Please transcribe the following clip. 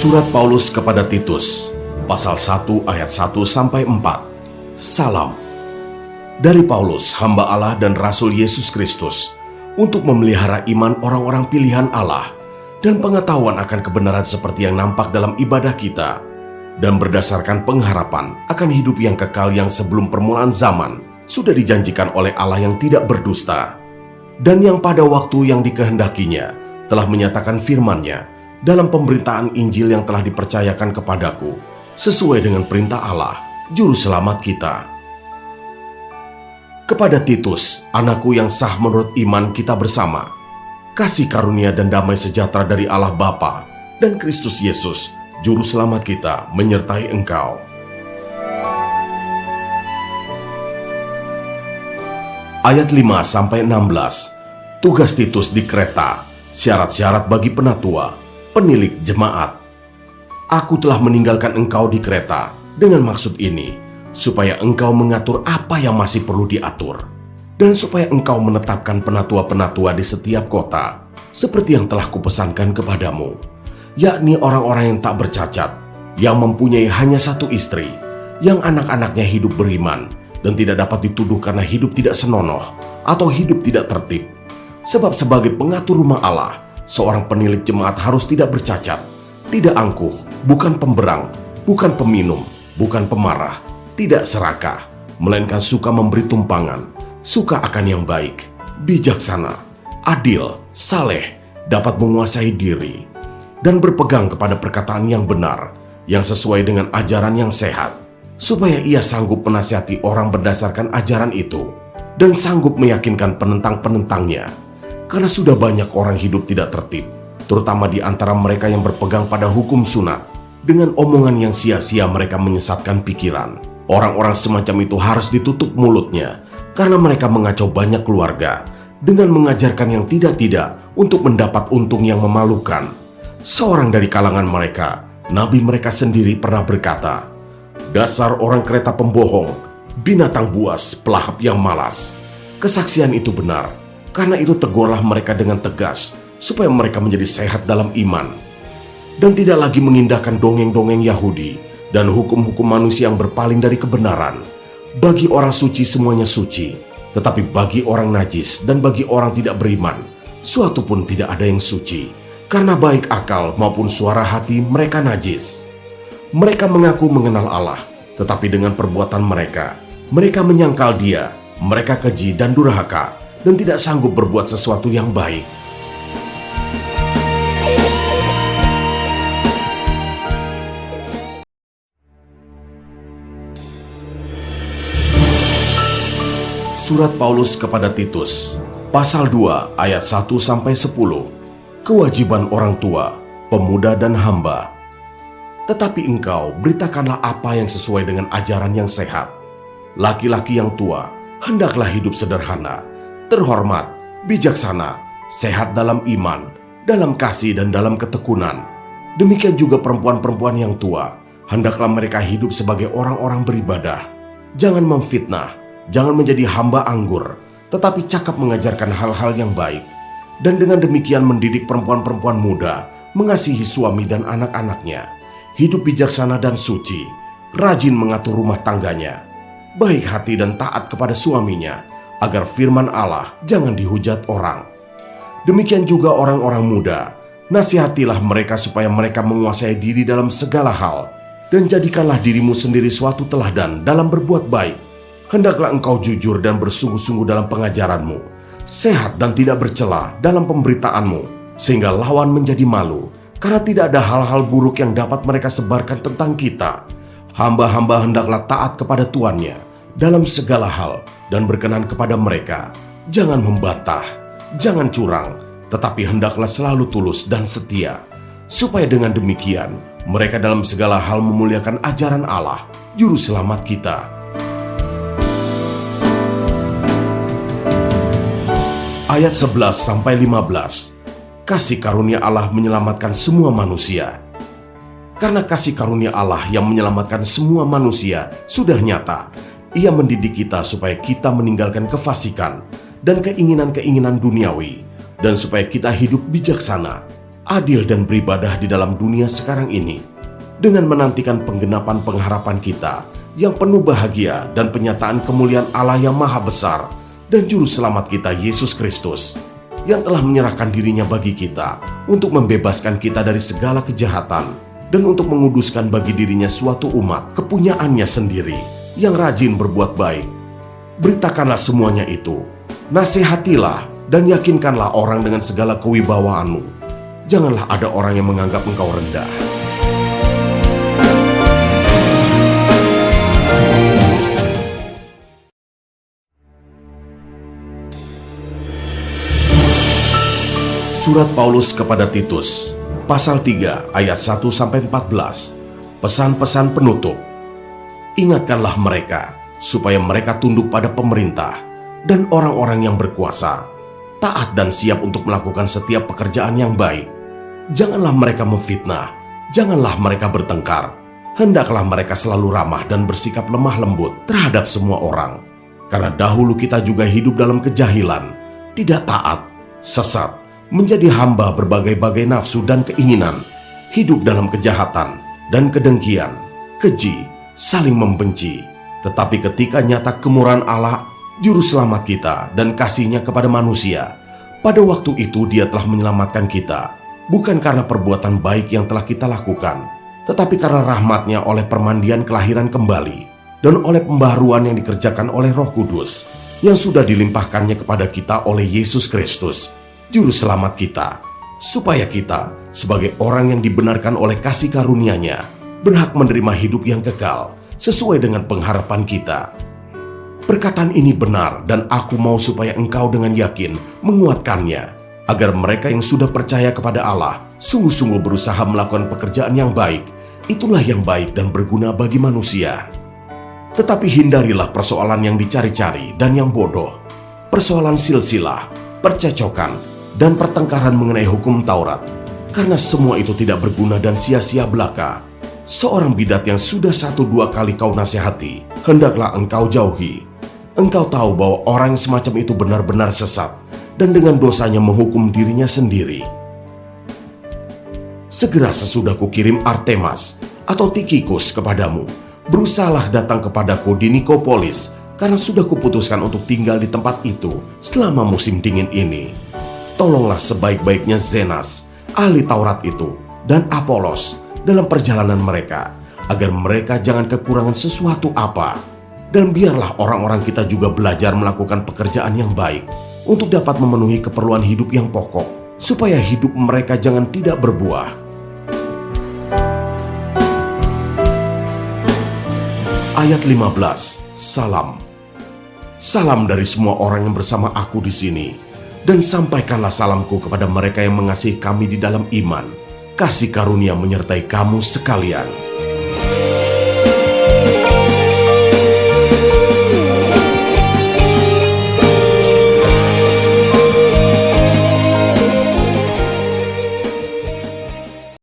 Surat Paulus kepada Titus, pasal 1 ayat 1 sampai 4. Salam. Dari Paulus, hamba Allah dan Rasul Yesus Kristus, untuk memelihara iman orang-orang pilihan Allah dan pengetahuan akan kebenaran seperti yang nampak dalam ibadah kita, dan berdasarkan pengharapan akan hidup yang kekal yang sebelum permulaan zaman sudah dijanjikan oleh Allah yang tidak berdusta, dan yang pada waktu yang dikehendakinya telah menyatakan firman-Nya dalam pemberitaan Injil yang telah dipercayakan kepadaku, sesuai dengan perintah Allah, Juru Selamat kita. Kepada Titus, anakku yang sah menurut iman kita bersama, kasih karunia dan damai sejahtera dari Allah Bapa dan Kristus Yesus, Juru Selamat kita, menyertai engkau. Ayat 5-16. Tugas Titus di Kreta, syarat-syarat bagi penatua, penilik jemaat. Aku telah meninggalkan engkau di Kreta dengan maksud ini, supaya engkau mengatur apa yang masih perlu diatur, dan supaya engkau menetapkan penatua-penatua di setiap kota, seperti yang telah kupesankan kepadamu, yakni orang-orang yang tak bercacat, yang mempunyai hanya satu istri, yang anak-anaknya hidup beriman, dan tidak dapat dituduh karena hidup tidak senonoh atau hidup tidak tertib. Sebab sebagai pengatur rumah Allah, seorang penilik jemaat harus tidak bercacat, tidak angkuh, bukan pemberang, bukan peminum, bukan pemarah, tidak serakah, melainkan suka memberi tumpangan, suka akan yang baik, bijaksana, adil, saleh, dapat menguasai diri, dan berpegang kepada perkataan yang benar, yang sesuai dengan ajaran yang sehat, supaya ia sanggup menasihati orang berdasarkan ajaran itu, dan sanggup meyakinkan penentang-penentangnya. Karena sudah banyak orang hidup tidak tertib, terutama di antara mereka yang berpegang pada hukum sunat. Dengan omongan yang sia-sia mereka menyesatkan pikiran. Orang-orang semacam itu harus ditutup mulutnya, karena mereka mengacau banyak keluarga dengan mengajarkan yang tidak-tidak untuk mendapat untung yang memalukan. Seorang dari kalangan mereka, nabi mereka sendiri pernah berkata, "Dasar orang Kreta pembohong, binatang buas, pelahap yang malas." Kesaksian itu benar. Karena itu tegurlah mereka dengan tegas, supaya mereka menjadi sehat dalam iman, dan tidak lagi mengindahkan dongeng-dongeng Yahudi dan hukum-hukum manusia yang berpaling dari kebenaran. Bagi orang suci semuanya suci, tetapi bagi orang najis dan bagi orang tidak beriman, suatu pun tidak ada yang suci, karena baik akal maupun suara hati mereka najis. Mereka mengaku mengenal Allah, tetapi dengan perbuatan mereka menyangkal Dia. Mereka keji dan durhaka, dan tidak sanggup berbuat sesuatu yang baik. Surat Paulus kepada Titus, pasal 2 ayat 1-10. Kewajiban orang tua, pemuda dan hamba. Tetapi engkau beritakanlah apa yang sesuai dengan ajaran yang sehat. Laki-laki yang tua hendaklah hidup sederhana, terhormat, bijaksana, sehat dalam iman, dalam kasih dan dalam ketekunan. Demikian juga perempuan-perempuan yang tua, hendaklah mereka hidup sebagai orang-orang beribadah. Jangan memfitnah, jangan menjadi hamba anggur, tetapi cakap mengajarkan hal-hal yang baik. Dan dengan demikian mendidik perempuan-perempuan muda, mengasihi suami dan anak-anaknya, hidup bijaksana dan suci, rajin mengatur rumah tangganya, baik hati dan taat kepada suaminya, agar firman Allah jangan dihujat orang. Demikian juga orang-orang muda, nasihatilah mereka supaya mereka menguasai diri dalam segala hal, dan jadikanlah dirimu sendiri suatu teladan dalam berbuat baik. Hendaklah engkau jujur dan bersungguh-sungguh dalam pengajaranmu, sehat dan tidak bercela dalam pemberitaanmu, sehingga lawan menjadi malu, karena tidak ada hal-hal buruk yang dapat mereka sebarkan tentang kita. Hamba-hamba hendaklah taat kepada tuannya dalam segala hal, dan berkenan kepada mereka. Jangan membantah, jangan curang, tetapi hendaklah selalu tulus dan setia, supaya dengan demikian mereka dalam segala hal memuliakan ajaran Allah, Juru Selamat kita. Ayat 11-15. Kasih karunia Allah menyelamatkan semua manusia. Karena kasih karunia Allah yang menyelamatkan semua manusia sudah nyata, Ia mendidik kita supaya kita meninggalkan kefasikan dan keinginan-keinginan duniawi, dan supaya kita hidup bijaksana, adil dan beribadah di dalam dunia sekarang ini, dengan menantikan penggenapan pengharapan kita yang penuh bahagia dan penyataan kemuliaan Allah yang maha besar dan juru selamat kita Yesus Kristus, yang telah menyerahkan dirinya bagi kita untuk membebaskan kita dari segala kejahatan dan untuk menguduskan bagi dirinya suatu umat kepunyaannya sendiri yang rajin berbuat baik. Beritakanlah semuanya itu, nasihatilah dan yakinkanlah orang dengan segala kewibawaanmu. Janganlah ada orang yang menganggap engkau rendah. Surat Paulus kepada Titus, pasal 3 ayat 1-14, pesan-pesan penutup. Ingatkanlah mereka, supaya mereka tunduk pada pemerintah dan orang-orang yang berkuasa, taat dan siap untuk melakukan setiap pekerjaan yang baik. Janganlah mereka memfitnah, janganlah mereka bertengkar. Hendaklah mereka selalu ramah dan bersikap lemah lembut terhadap semua orang. Karena dahulu kita juga hidup dalam kejahilan, tidak taat, sesat, menjadi hamba berbagai-bagai nafsu dan keinginan, hidup dalam kejahatan dan kedengkian, keji, saling membenci. Tetapi ketika nyata kemurahan Allah, juru selamat kita dan kasih-Nya kepada manusia, pada waktu itu Dia telah menyelamatkan kita, bukan karena perbuatan baik yang telah kita lakukan, tetapi karena rahmat-Nya oleh permandian kelahiran kembali dan oleh pembaharuan yang dikerjakan oleh Roh Kudus yang sudah dilimpahkannya kepada kita oleh Yesus Kristus, juru selamat kita, supaya kita sebagai orang yang dibenarkan oleh kasih karunia-Nya berhak menerima hidup yang kekal sesuai dengan pengharapan kita. Perkataan ini benar dan aku mau supaya engkau dengan yakin menguatkannya, agar mereka yang sudah percaya kepada Allah sungguh-sungguh berusaha melakukan pekerjaan yang baik. Itulah yang baik dan berguna bagi manusia. Tetapi hindarilah persoalan yang dicari-cari dan yang bodoh, persoalan silsilah, percecokan, dan pertengkaran mengenai hukum Taurat, karena semua itu tidak berguna dan sia-sia belaka. Seorang bidat yang sudah 1-2 kali kau nasihati, hendaklah engkau jauhi. Engkau tahu bahwa orang yang semacam itu benar-benar sesat dan dengan dosanya menghukum dirinya sendiri. Segera sesudah kukirim Artemas atau Tikhikus kepadamu, berusahalah datang kepadaku di Nikopolis, karena sudah kuputuskan untuk tinggal di tempat itu selama musim dingin ini. Tolonglah sebaik-baiknya Zenas, ahli Taurat itu, dan Apolos dalam perjalanan mereka, agar mereka jangan kekurangan sesuatu apa. Dan biarlah orang-orang kita juga belajar melakukan pekerjaan yang baik untuk dapat memenuhi keperluan hidup yang pokok, supaya hidup mereka jangan tidak berbuah. Ayat 15, Salam. Salam dari semua orang yang bersama aku di sini, dan sampaikanlah salamku kepada mereka yang mengasihi kami di dalam iman. Kasih karunia menyertai kamu sekalian.